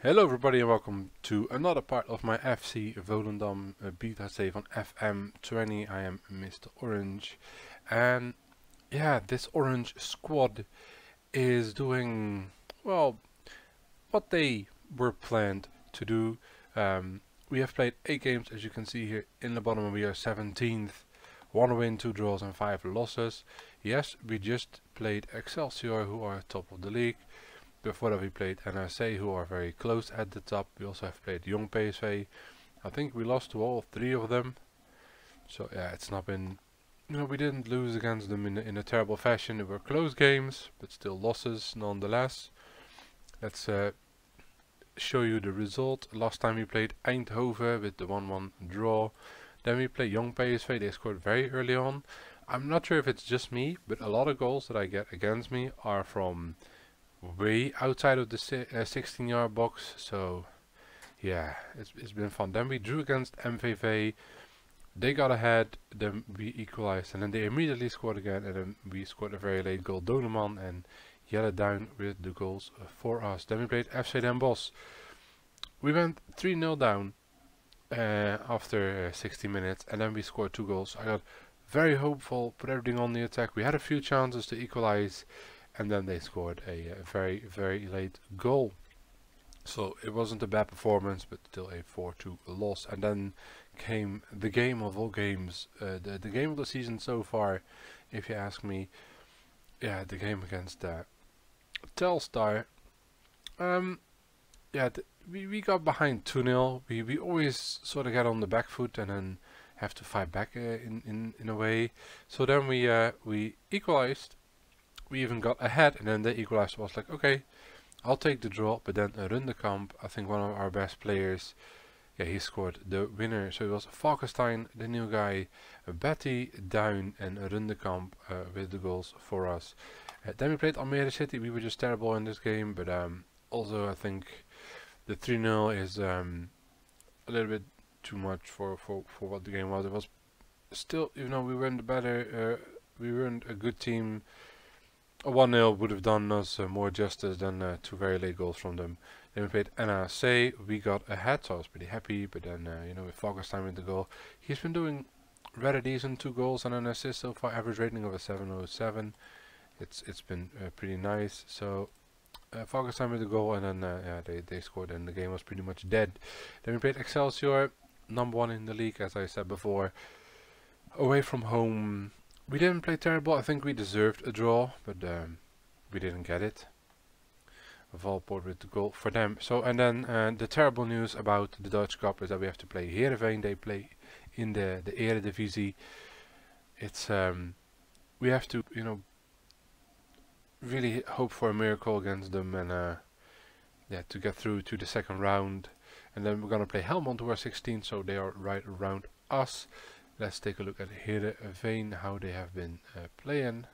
Hello everybody and welcome to another part of my FC Volendam beta save on FM20. I am Mr. Orange, and yeah, this orange squad is doing, well, what they were planned to do. We have played 8 games, as you can see here in the bottom, and we are 17th. 1 win, 2 draws and 5 losses. Yes, we just played Excelsior, who are top of the league. Before that we played NRC, who are very close at the top. We also have played Young PSV. I think we lost to all 3 of them. So yeah, it's not been, we didn't lose against them in a terrible fashion. They were close games, but still losses nonetheless. Let's show you the result. Last time we played Eindhoven with the 1-1 draw. Then we played Young PSV. They scored very early on. I'm not sure if it's just me, but a lot of goals that I get against me are from way outside of the 16-yard box. So yeah, it's been fun. Then we drew against MVV. They got ahead, then we equalized, and then they immediately scored again, and then we scored a very late goal. Doneman and Jelle down with the goals for us. Then we played FC Den Bosch. We went 3-0 down after 60 minutes, and then we scored 2 goals. I got very hopeful, put everything on the attack. We had a few chances to equalize, and then they scored a very, very late goal. So it wasn't a bad performance, but still a 4-2 loss. And then came the game of all games, the game of the season so far, if you ask me. Yeah, the game against Telstar. Yeah, we got behind 2-0. We always sort of get on the back foot and then have to fight back in a way. So then we equalized. We even got ahead, and then they equalized. I was like, okay, I'll take the draw. But then Rundekamp, I think one of our best players, yeah, he scored the winner. So it was Falkenstein, the new guy, Betty, Down, and Rundekamp with the goals for us. Then we played Almere City. We were just terrible in this game, but also I think the 3-0 is a little bit too much for what the game was. It was still, even though we weren't we weren't a good team. A 1-0 would have done us more justice than 2 very late goals from them. Then we played NRC. We got ahead, so I was pretty happy. But then, with Falkenstein with the goal, he's been doing rather decent. 2 goals and an assist so far. Average rating of a 7.07. It's been pretty nice. So Falkenstein with the goal, and then yeah, they scored, and the game was pretty much dead. Then we played Excelsior, number 1 in the league, as I said before. Away from home. We didn't play terrible. I think we deserved a draw, but we didn't get it. Valpoort with the goal for them. So, and then the terrible news about the Dutch Cup is that we have to play Heerenveen. They play in the Eredivisie. It's we have to, really hope for a miracle against them, and yeah, to get through to the second round. And then we're gonna play Helmond, who are 16, so they are right around us. Let's take a look at Heerenveen, how they have been playing.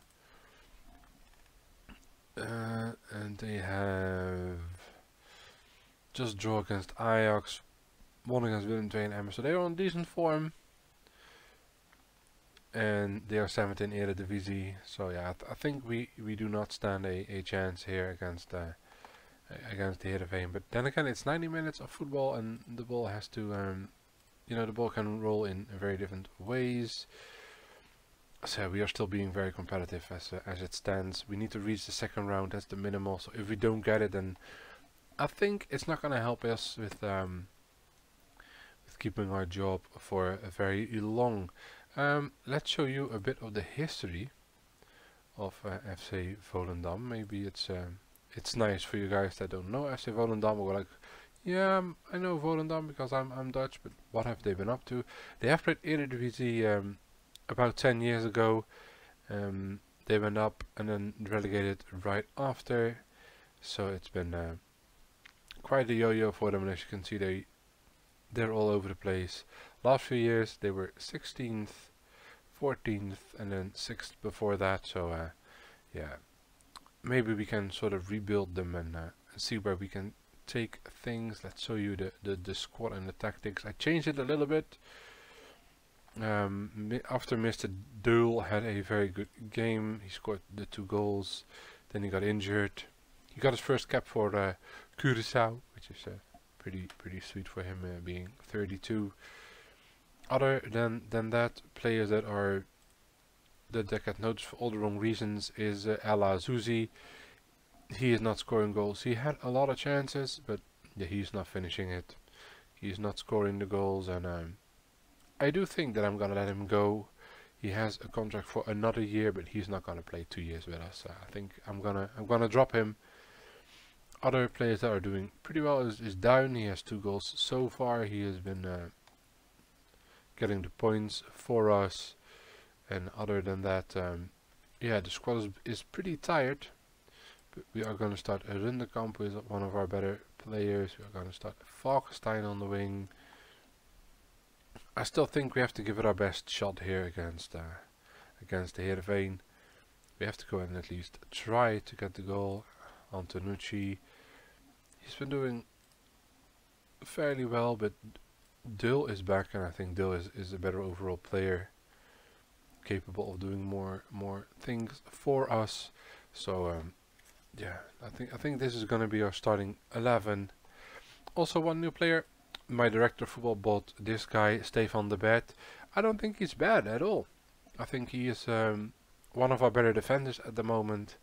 And they have just draw against Ajax, 1 against Willem II and Emmen. So they are on decent form. And they are 7th in Eredivisie. So yeah, I think we do not stand a chance here against Heerenveen. But then again, it's 90 minutes of football, and the ball has to the ball can roll in very different ways. So we are still being very competitive as it stands. We need to reach the second round. That's the minimal. So if we don't get it, then I think it's not going to help us with keeping our job for a very long. Let's show you a bit of the history of FC Volendam. Maybe it's nice for you guys that don't know FC Volendam. We're like, yeah, I know Volendam because I'm Dutch, but what have they been up to? They have played Eredivisie about 10 years ago. They went up and then relegated right after. So it's been quite a yo-yo for them, and as you can see, they're all over the place. Last few years they were 16th, 14th, and then 6th before that. So yeah, maybe we can sort of rebuild them and see where we can take things. Let's show you the squad and the tactics. I changed it a little bit. After Mr. Deul had a very good game, he scored the 2 goals. Then he got injured. He got his first cap for Curaçao, which is pretty sweet for him being 32. Other than that, players that get noticed for all the wrong reasons is Ella Zuzi. He is not scoring goals. He had a lot of chances, but yeah, he's not finishing it. He's not scoring the goals, and I do think that I'm gonna let him go. He has a contract for another year, but he's not gonna play 2 years with us. I think I'm gonna drop him. Other players that are doing pretty well is Down. He has 2 goals so far. He has been getting the points for us, and other than that, yeah, the squad is pretty tired. But we are gonna start Rundekamp, who is one of our better players. We are gonna start Falkenstein on the wing. I still think we have to give it our best shot here against the Heerenveen. We have to go and at least try to get the goal. Antonucci, he's been doing fairly well, but Dil is back, and I think Dil is a better overall player, capable of doing more things for us. So yeah, I think this is gonna be our starting 11. Also, one new player. My director of football bought this guy, Stefan de Bet. I don't think he's bad at all. I think he is one of our better defenders at the moment,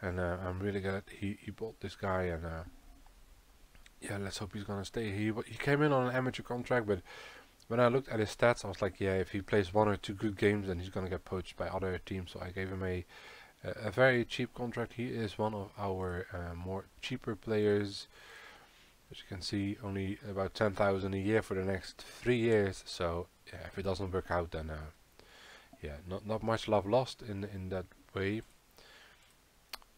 and I'm really glad he bought this guy. And yeah, let's hope he's gonna stay. He came in on an amateur contract, but when I looked at his stats, I was like, yeah, if he plays 1 or 2 good games, then he's gonna get poached by other teams. So I gave him a very cheap contract. He is one of our more cheaper players. As you can see, only about 10,000 a year for the next 3 years. So yeah, if it doesn't work out, then yeah, not much love lost in that way.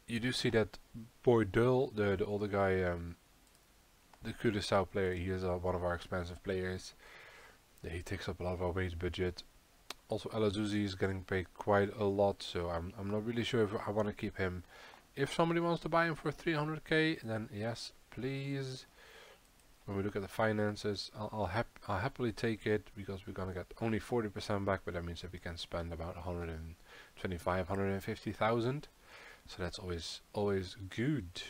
You do see that Boydul, the older guy, the Curaçao player, he is one of our expensive players. Yeah, he takes up a lot of our wage budget. Also, El Azuzi is getting paid quite a lot, so I'm not really sure if I want to keep him. If somebody wants to buy him for 300k, then yes, please. When we look at the finances, I'll happily take it, because we're gonna get only 40% back, but that means that we can spend about 125, 150,000. So that's always good.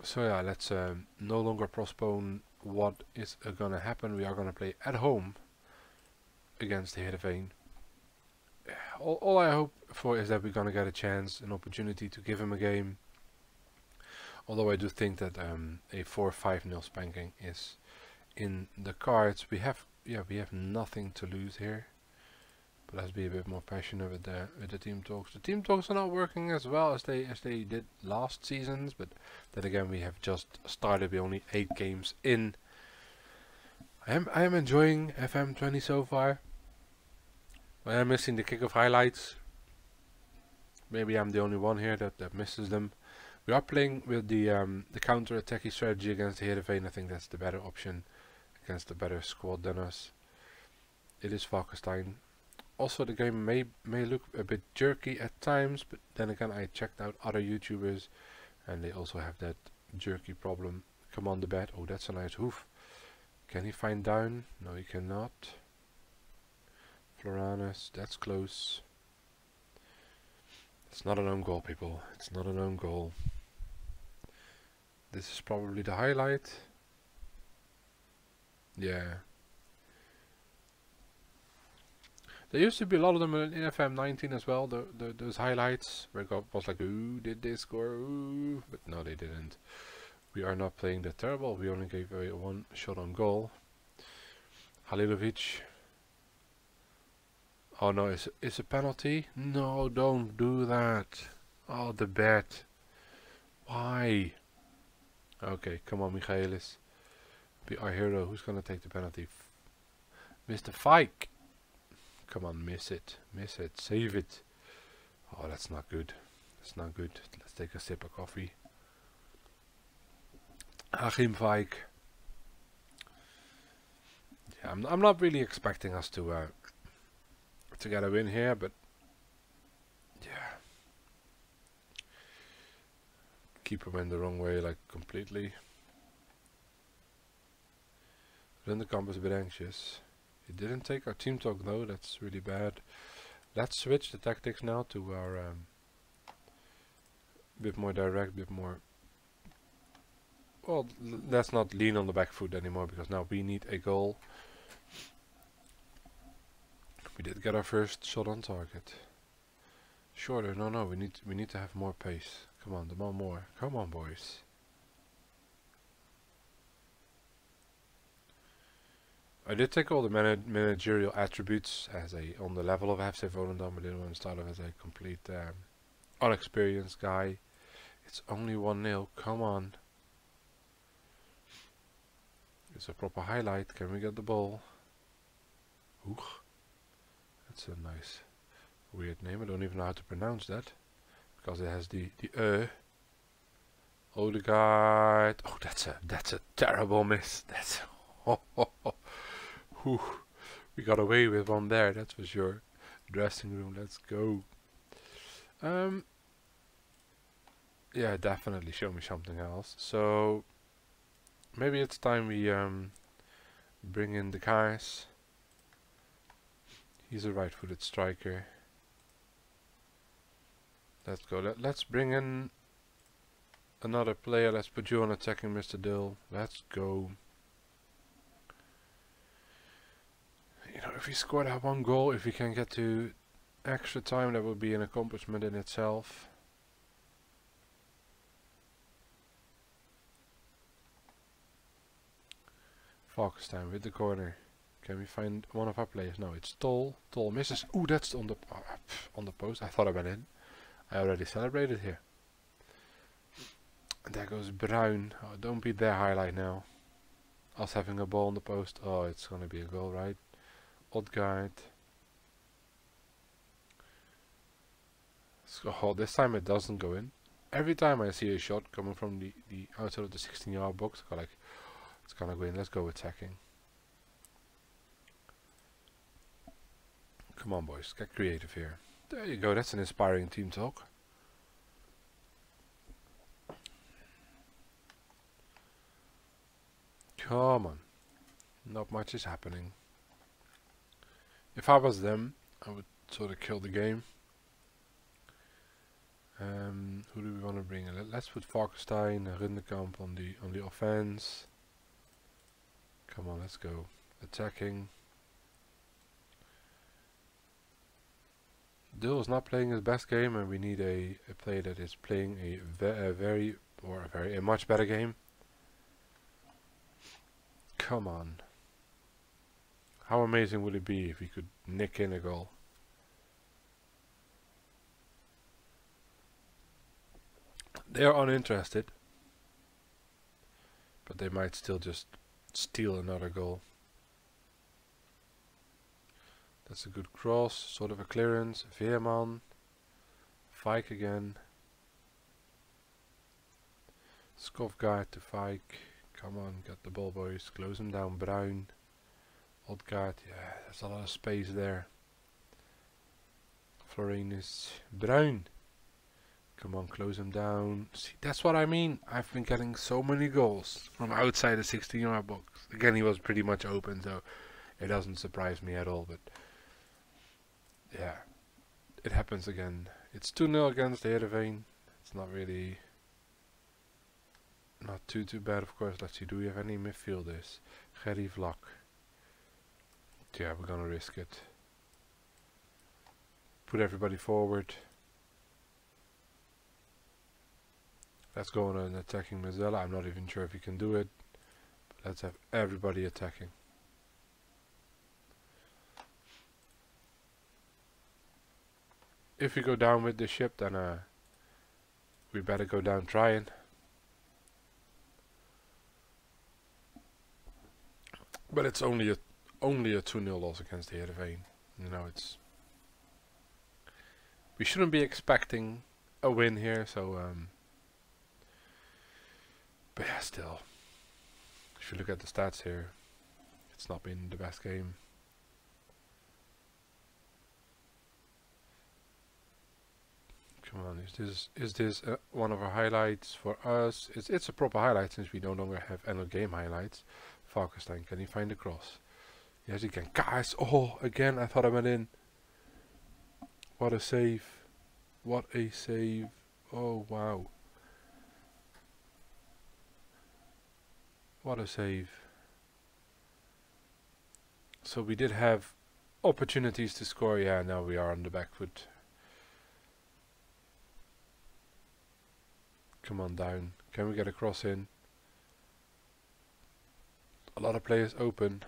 So yeah, let's no longer postpone what is gonna happen. We are gonna play at home against the Heerenveen. All I hope for is that we're gonna get a chance, an opportunity to give him a game. Although I do think that a 4-5-0 spanking is in the cards. We have nothing to lose here. But let's be a bit more passionate with the team talks. The team talks are not working as well as they did last seasons, but then again, we have just started. We're only 8 games in. I am enjoying FM20 so far. I am missing the kickoff highlights. Maybe I'm the only one here that misses them. We are playing with the counter-attacking strategy against the Heerenveen. I think that's the better option against the better squad than us. It is Falkenstein. Also, the game may look a bit jerky at times, but then again, I checked out other YouTubers, and they also have that jerky problem. Come on, the bat. Oh, that's a nice hoof. Can he find Down? No, he cannot. Floranus, that's close. It's not an own goal, people. It's not an own goal. This is probably the highlight. Yeah. There used to be a lot of them in FM19 as well. Those highlights where it was like, ooh, did they score? Ooh, but no, they didn't. We are not playing that terrible. We only gave away 1 shot on goal. Halilovic. Oh no, it's a penalty? No, don't do that. Oh, the bet. Why? Okay, come on, Michaelis. Be our hero. Who's gonna take the penalty? Mr. Fike. Come on, miss it. Miss it. Save it. Oh, that's not good. That's not good. Let's take a sip of coffee. Achim Fike. Yeah, I'm not really expecting us to get a win here, but yeah, keeper went the wrong way, like completely. Rundekamp is a bit anxious. He didn't take our team talk though. That's really bad. Let's switch the tactics now to our bit more direct, bit more Well, let's not lean on the back foot anymore, because now we need a goal. We did get our first shot on target. Shorter, no, we need to have more pace. Come on, demand more. Come on, boys. I did take all the managerial attributes as on the level of FC Volendam. I didn't want to start off as a complete unexperienced guy. It's only 1-0. Come on. It's a proper highlight. Can we get the ball? Oeg. That's a nice weird name. I don't even know how to pronounce that, because it has the Odegaard. Oh, that's a terrible miss. That's whew. We got away with one there, that's for sure. Dressing room, let's go. Yeah, definitely show me something else. So maybe it's time we bring in the guys. He's a right-footed striker. Let's go. Let's bring in another player. Let's put you on attacking, Mr. Dill. Let's go. You know, if we score that one goal, if we can get to extra time, that would be an accomplishment in itself. Falkenstein with the corner. Can we find one of our players? No, it's Tol. Tol misses. Ooh, that's on the post. I thought I went in. I already celebrated here. And there goes Bruin. Oh, don't be their highlight now. Us having a ball on the post. Oh, it's gonna be a goal, right? Odegaard. Oh, this time it doesn't go in. Every time I see a shot coming from the outside of the 16-yard box, I go like, it's gonna go in. Let's go attacking. Come on, boys, get creative here. There you go. That's an inspiring team talk. Come on. Not much is happening. If I was them, I would sort of kill the game. Who do we want to bring in? Let's put Falkenstein and Rundekamp on the offense. Come on, let's go. Attacking. Dill is not playing his best game, and we need a player that is playing a much better game. Come on. How amazing would it be if we could nick in a goal? They are uninterested, but they might still just steal another goal. That's a good cross, sort of a clearance. Veerman. Fike again. Skofgaard to Fike. Come on, get the ball, boys. Close him down. Bruin. Odegaard. Yeah, there's a lot of space there. Florinus. Bruin. Come on, close him down. See, that's what I mean. I've been getting so many goals from outside the 16-yard box. Again, he was pretty much open, so it doesn't surprise me at all. But yeah, it happens again. It's 2-0 against the Heerenveen. It's not really, not too bad, of course. Let's see, do we have any midfielders? Gerry Vlak. Yeah, we're gonna risk it. Put everybody forward. Let's go on an attacking Mazzella. I'm not even sure if he can do it. But let's have everybody attacking. If we go down with the ship, then we better go down trying. But it's only a 2-0 loss against the Heerenveen. You know, we shouldn't be expecting a win here, so but yeah, still, if you look at the stats here, it's not been the best game. Come on, is this one of our highlights for us? It's a proper highlight since we no longer have end of game highlights. Falkenstein, can he find the cross? Yes, he can. Guys, oh, again, I thought I went in. What a save! What a save! Oh wow! What a save. So we did have opportunities to score. Yeah, now we are on the back foot. Come on, down. Can we get a cross in? A lot of players open.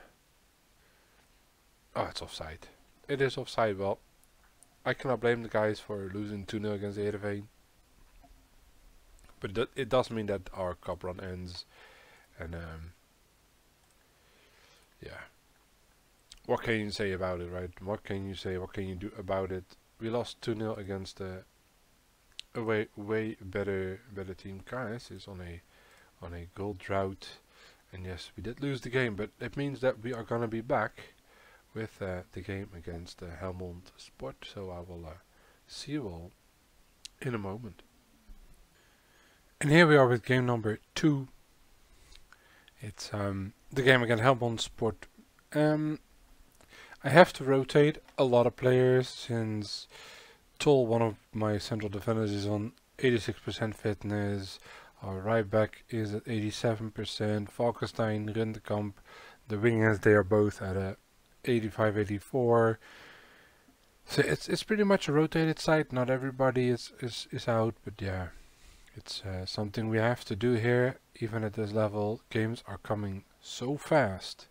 Oh, it's offside. It is offside. Well, I cannot blame the guys for losing 2-0 against Heerenveen. But it does mean that our cup run ends. And yeah. What can you say about it, right? What can you say? What can you do about it? We lost 2-0 against a way better team. KS is on a goal drought. And yes, we did lose the game, but it means that we are gonna be back with the game against Helmond Sport. So I will see you all in a moment. And here we are with game number 2. It's the game against Helmond Sport. I have to rotate a lot of players since Tol, one of my central defenders, is on 86% fitness. Our right back is at 87%. Falkenstein, Rundekamp, the wingers, they are both at 85, 84. So it's pretty much a rotated side. Not everybody is out, but yeah, it's something we have to do here. Even at this level, games are coming so fast.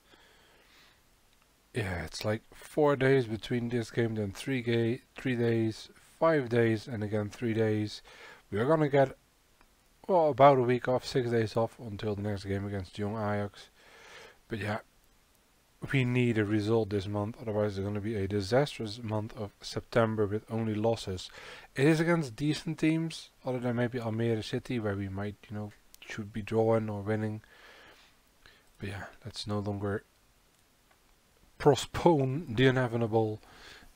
Yeah, it's like 4 days between this game, then 3 days, 5 days, and again 3 days. We are gonna get, well, about a week off, 6 days off until the next game against Young Ajax. But yeah, we need a result this month, otherwise it's gonna be a disastrous month of September with only losses. It is against decent teams, other than maybe Almere City, where we might, should be drawing or winning. But yeah, let's no longer postpone the inevitable,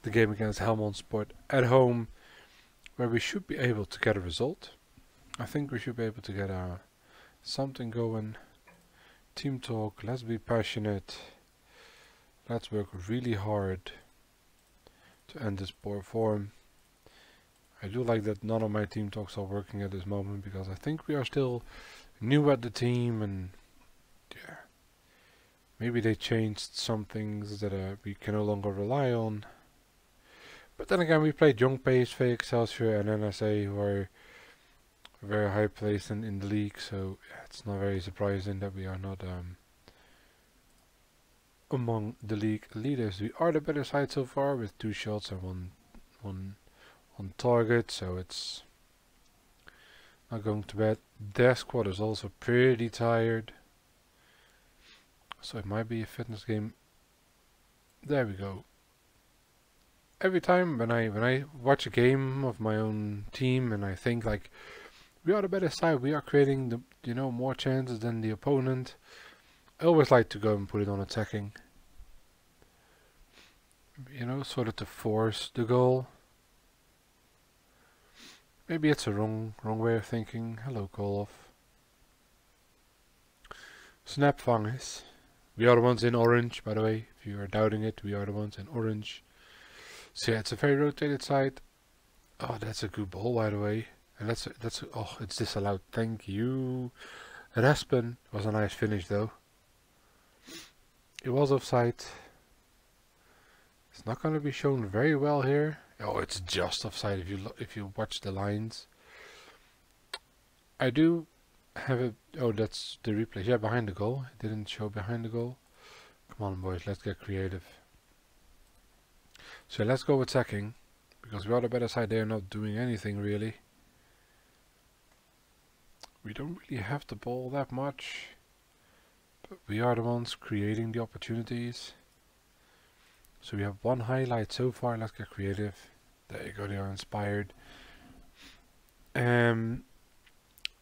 the game against Helmond Sport at home, where we should be able to get a result. I think we should be able to get something going. Team talk, let's be passionate. Let's work really hard to end this poor form. I do like that none of my team talks are working at this moment, because I think we are still new at the team, and yeah, maybe they changed some things that we can no longer rely on. But then again, we played Young PSV, Excelsior, and NSA, who are very high placed in the league. So yeah, it's not very surprising that we are not among the league leaders. We are the better side so far, with 2 shots and one on target. So it's not going to bad. Their squad is also pretty tired. So it might be a fitness game. There we go. Every time when I watch a game of my own team and I think like we are the better side, we are creating the more chances than the opponent, I always like to go and put it on attacking. Sort of to force the goal. Maybe it's a wrong way of thinking. Hello, Koloff. Snap Vangis. We are the ones in orange, by the way. If you are doubting it, we are the ones in orange. So yeah, it's a very rotated side. Oh, that's a good ball, by the way. And oh, it's disallowed. Thank you. Raspen was a nice finish, though. It was offside. It's not going to be shown very well here. Oh, it's just offside if you watch the lines. I do have it. Oh, that's the replay. Yeah, behind the goal. It didn't show behind the goal. Come on, boys. Let's get creative. So let's go attacking, because we are the better side. They are not doing anything really. We don't really have the ball that much, but we are the ones creating the opportunities. So we have 1 highlight so far. Let's get creative. There you go. They are inspired.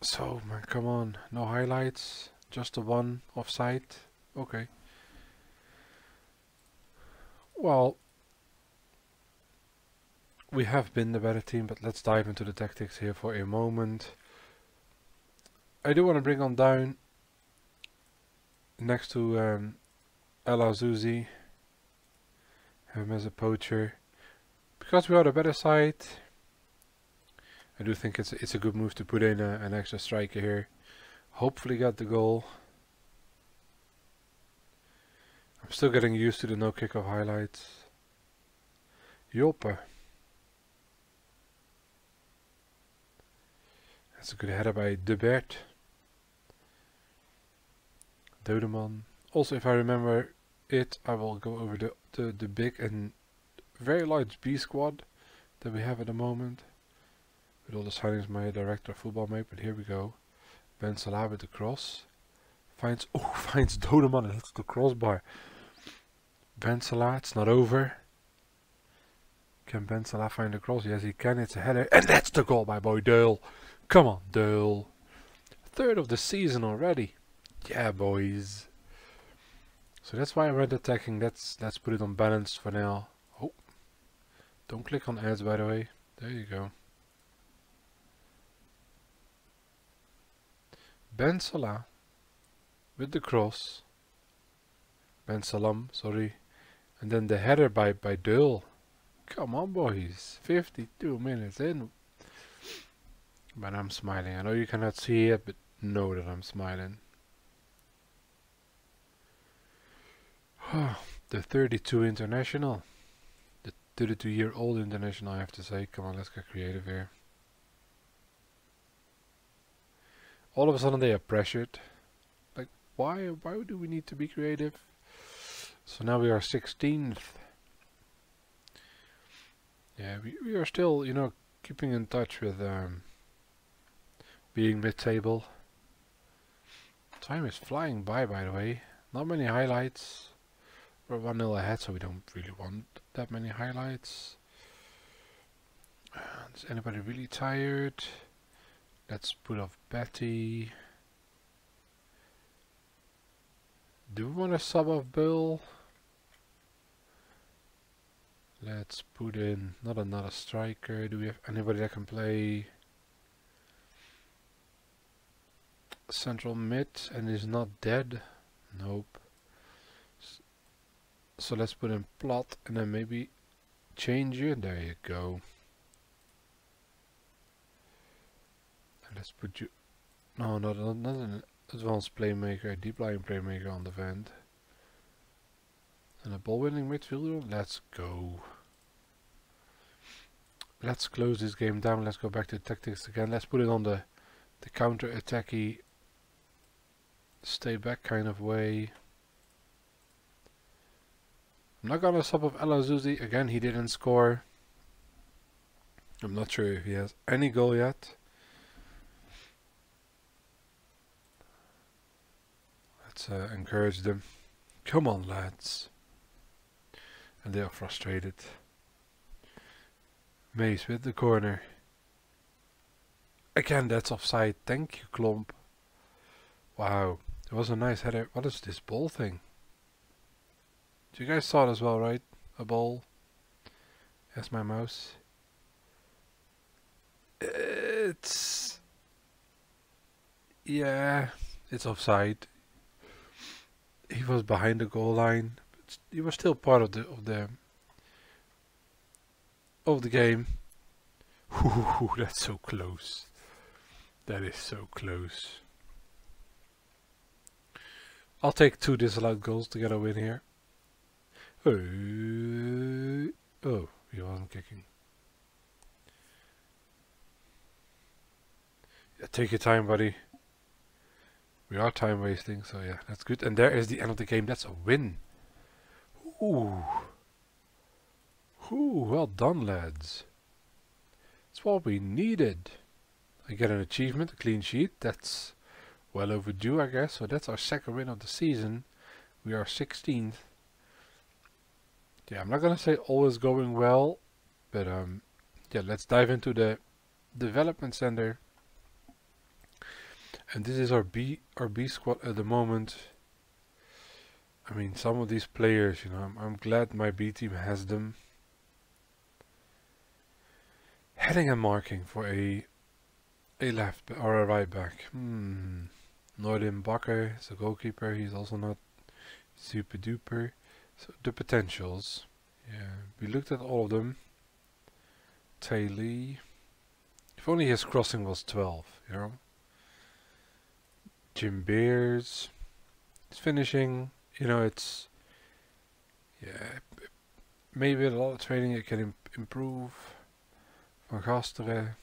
So man, come on. No highlights. Just the 1 offside. Okay. Well, we have been the better team, but let's dive into the tactics here for a moment. I do want to bring on down next to El Azuzi, have him as a poacher, because we are the better side. I do think it's a good move to put in an extra striker here. Hopefully get the goal. I'm still getting used to the no kickoff highlights. Joppe. That's a good header by De Bert. Dodeman. Also, if I remember it, I will go over the big and very large B squad that we have at the moment. With all the signings my director of football made, but here we go. Ben Salah with the cross. Finds Dodeman and hits the crossbar. Ben Salah, it's not over. Can Ben Salah find the cross? Yes, he can. It's a header. And that's the goal by boy Dale. Come on, Dale. Third of the season already. Yeah, boys. So that's why I went attacking. Let's put it on balanced for now. Oh. Don't click on ads, by the way. There you go. Ben Salah with the cross. Ben Salam, sorry. And then the header by Dale. Come on, boys. 52 minutes in. But I'm smiling. I know you cannot see it, but know that I'm smiling. The 32 international. The 32-year-old international, I have to say. Come on, let's get creative here. All of a sudden they are pressured. Like, why do we need to be creative? So now we are 16th. Yeah, we are still, you know, keeping in touch with being mid-table. Time is flying by the way. Not many highlights. We're 1-0 ahead, so we don't really want that many highlights. Is anybody really tired? Let's put off Betty. Do we want to sub off Bill? Let's put in not another striker. Do we have anybody that can play central mid and is not dead? Nope. So let's put in plot and then maybe change you. There you go. And let's put you. No, not an advanced playmaker, a deep lying playmaker on the vent. And a ball winning midfielder. Let's go. Let's close this game down. Let's go back to tactics again. Let's put it on the counter attacky, stay back kind of way. I'm not gonna sub off El Azuzi again. He didn't score. I'm not sure if he has any goal yet. Let's encourage them. Come on, lads. And they are frustrated. Mace with the corner. Again, that's offside. Thank you, Klomp. Wow, it was a nice header. What is this ball thing? You guys saw it as well, right? A ball. Yes, my mouse. It's... yeah, it's offside. He was behind the goal line. But he was still part of the game. Ooh, that's so close. That is so close. I'll take 2 disallowed goals to get a win here. Oh, he wasn't kicking. Yeah, take your time, buddy. We are time wasting, so yeah, that's good. And there is the end of the game. That's a win. Ooh. Ooh, well done, lads. That's what we needed. I get an achievement, a clean sheet. That's well overdue, I guess. So that's our second win of the season. We are 16th. Yeah, I'm not gonna say all is going well, but yeah, let's dive into the development center. And this is our B squad at the moment. I mean, some of these players, you know, I'm glad my B team has them. Heading and marking for a left or a right back. Noordin Bakker is a goalkeeper. He's also not super duper. So the potentials. Yeah, we looked at all of them. Taylor. If only his crossing was 12, you know. Jim Beers. It's finishing. You know, it's yeah, maybe with a lot of training it can improve. Van Gasteren,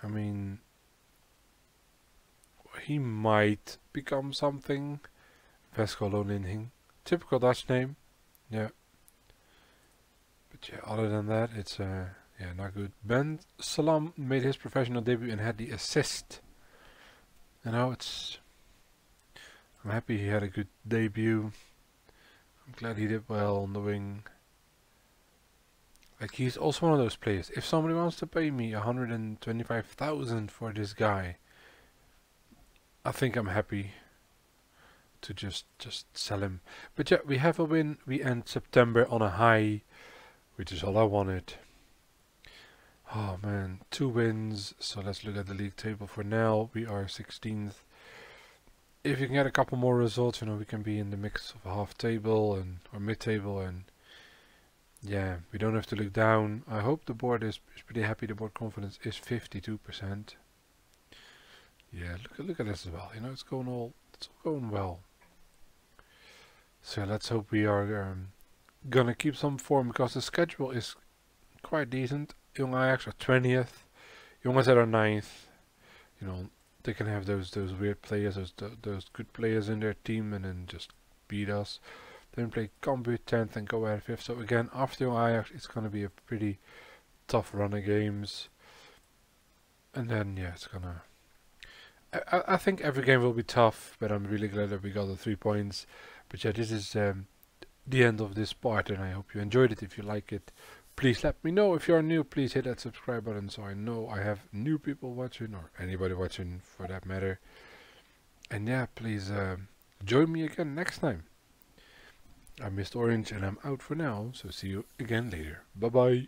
I mean, he might become something. Vesco typical Dutch name, yeah. But yeah, other than that, it's yeah, not good. Ben Salam made his professional debut and had the assist. You know, I'm happy he had a good debut. I'm glad he did well on the wing. Like, he's also one of those players. If somebody wants to pay me 125,000 for this guy, I think I'm happy to just sell him. But yeah, we have a win. We end September on a high, which is all I wanted. Oh man, 2 wins. So let's look at the league table for now. We are 16th. If you can get a couple more results, you know, we can be in the mix of a half table and or mid table, and yeah, we don't have to look down. I hope the board is pretty happy. The board confidence is 52%. Yeah, look at this as well. You know, it's all going well. So let's hope we are gonna keep some form, because the schedule is quite decent. Young Ajax are 20th. Young AZ are 9th. You know, they can have those weird players, those good players in their team, and then just beat us. Then play Cambuur 10th and go at 5th. So again, after Young Ajax, it's gonna be a pretty tough run of games. And then yeah, it's gonna. I think every game will be tough, but I'm really glad that we got the 3 points. But yeah, this is the end of this part, and I hope you enjoyed it. If you like it, please let me know. If you are new, please hit that subscribe button so I know I have new people watching, or anybody watching for that matter. And yeah, please join me again next time. I'm Mr. Orange and I'm out for now, so see you again later. Bye bye.